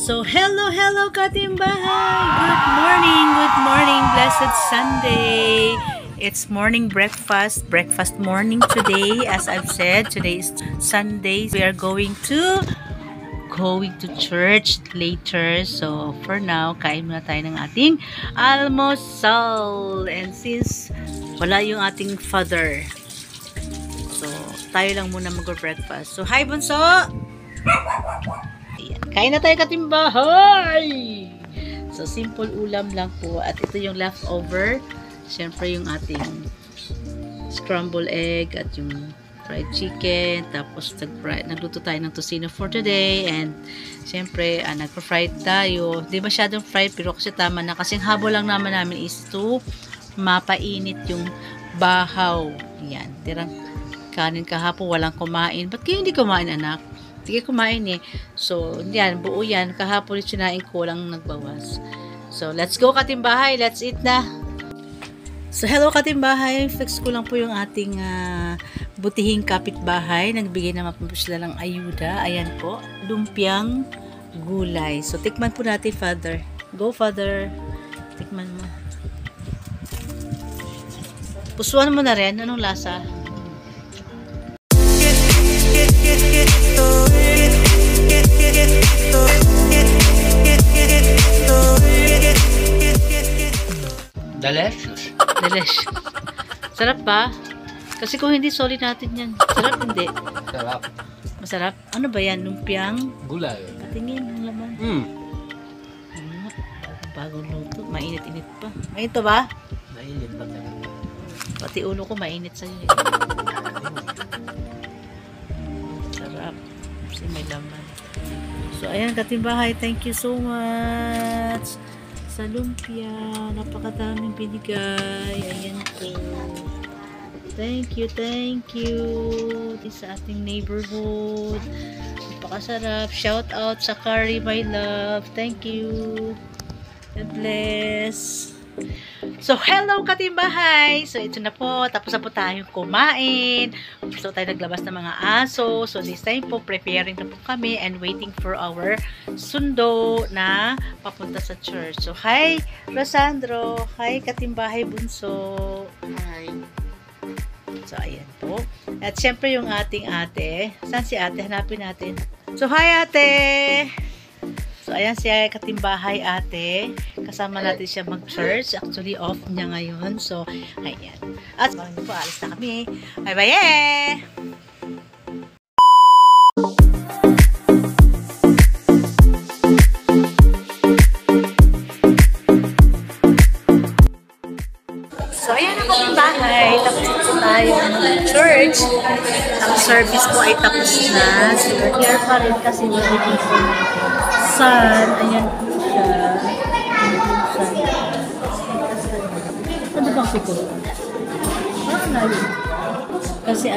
So, hello Katimbahay! Good morning, blessed Sunday! It's morning breakfast morning today. As I've said, today is Sunday. We are going to church later. So, for now, kain muna tayo ng ating almusal. And since wala yung ating father, so, tayo lang muna mag-breakfast. So, hi Bunso! Ayan. Kain na tayo Katimbahay! So, simple ulam lang po. At ito yung leftover. Siyempre, yung ating scrambled egg at yung fried chicken. Tapos, nagluto tayo ng tocino for today. And, siyempre, nagpa-fried tayo. Di masyadong fried, pero kasi tama na. Kasi ang habol lang naman namin is to mapainit yung bahaw. Yan. Tirang kanin kahapon, walang kumain. Ba't kayo hindi kumain, anak? Sige, kumain eh. So, yan, buo yan. Kahapon sinain ko lang nagbawas. So, let's go Katimbahay. Let's eat na. So, hello Katimbahay. Flex ko lang po yung ating butihing kapitbahay. Nagbigay naman po sila ng ayuda. Ayan po. Lumpiang gulay. So, tikman po natin, Father. Go, Father. Tikman mo. Pusuan mo na rin. Anong lasa? Delicious. Delicious. Sarap ba? Kasi kung hindi solid natin yan. Sarap hindi? Sarap. Masarap? Ano ba yan? Lumpiang? Gulay. Patingin ang laman. Bagong luto. Mainit-init pa. Mainit to ba? Mainit pa talaga. Pati ulo ko mainit sa'yo eh. Sarap. Kasi may laman. So, ayan Katimbahay. Thank you so much sa lumpia. Napakadaming binigay. Ayan po. Thank you. This sa ating neighborhood. Napakasarap. Shout out sa Kari, my love. Thank you. God bless. So, hello Katimbahay! So, ito na po. Tapos na po tayong kumain. So, tayo naglabas ng mga aso. So, this time po, preparing na po kami and waiting for our sundo na papunta sa church. So, hi Rosandro! Hi Katimbahay Bunso! Hi! So, ayan po. At syempre yung ating ate. Saan si ate? Hanapin natin. So, hi ate! So, ayan siya Katimbahay ate. Kasama natin siya mag-church. Actually, off niya ngayon. So, ayan. At bago po, alis na kami. Bye-bye! So, ayan na Katimbahay. Tapos na po tayo ng church. Ang service po ay tapos na. So, here pa rin kasi waiting for sun. Ayan po siya. Ano bang piko? Kasi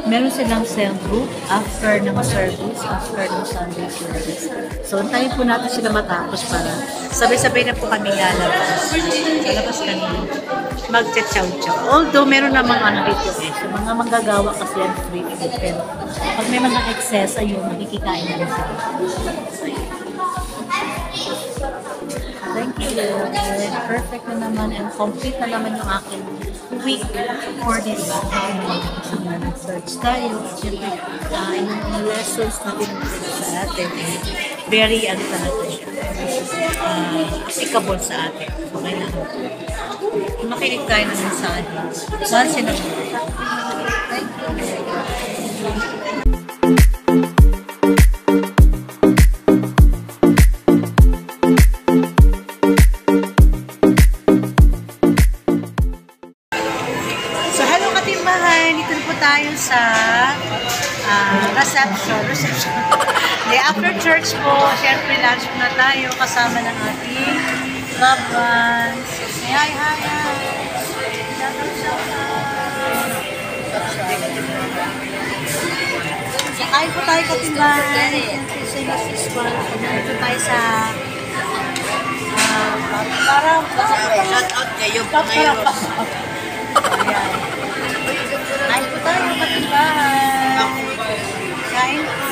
meron silang cell group after ng service, after ng Sunday service. So, antayin po natin sila matapos para sabay-sabay na po kami lalabas. Lalabas kami mag-chow-chow. Although, meron namang dito eh. So, mga manggagawa kasi yan free food. Pero, pag may mga excess, ayun, makikikain na rin sila. Thank you, Lord. Perfect na naman and complete na naman yung aking week for this search tayo. Siyempre, yung lessons natin sa atin very applicable sa atin. So, kailangan makinig tayo ng mensahe. Once in a while. Thank you. Tayo sa reception. After church po, syempre lunch na tayo kasama ng ating loved ones. Hi! So, kain po tayo Katimbahay. Ito tayo sa parang shout out kayo po ngayon. Ayan. Kain po tayo, Katimbahay. Kain po.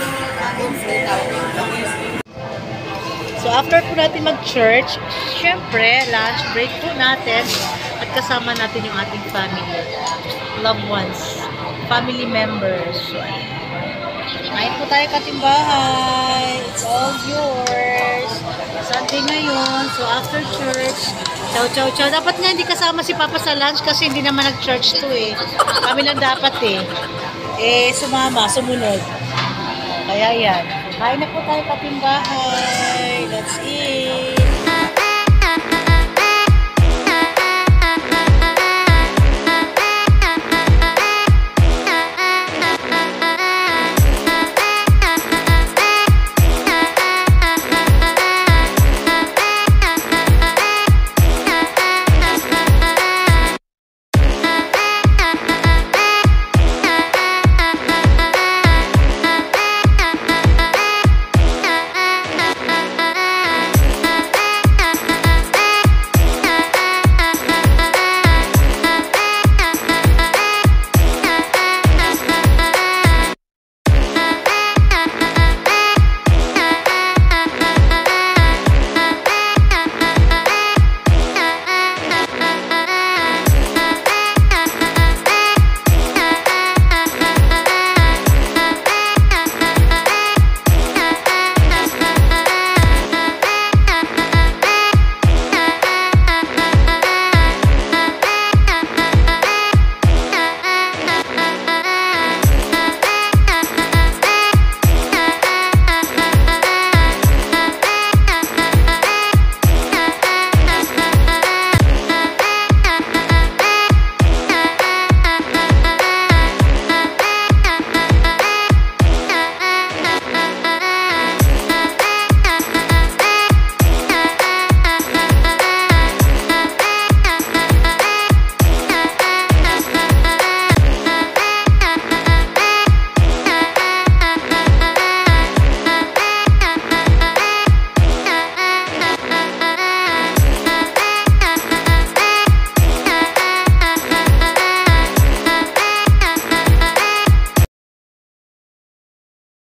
So, after po natin mag-church, syempre, lunch break po natin at kasama natin yung ating family, loved ones, family members. So, ayan. Kain po tayo katimbahay. It's all yours. Sunday ngayon. So, after church, chow, chow, chow. Dapat nga hindi kasama si Papa sa lunch kasi hindi naman nag-church to eh. Kami lang dapat eh. Sumama, sumunod. Kaya yan. Kain na po tayo katimbahay. Let's eat.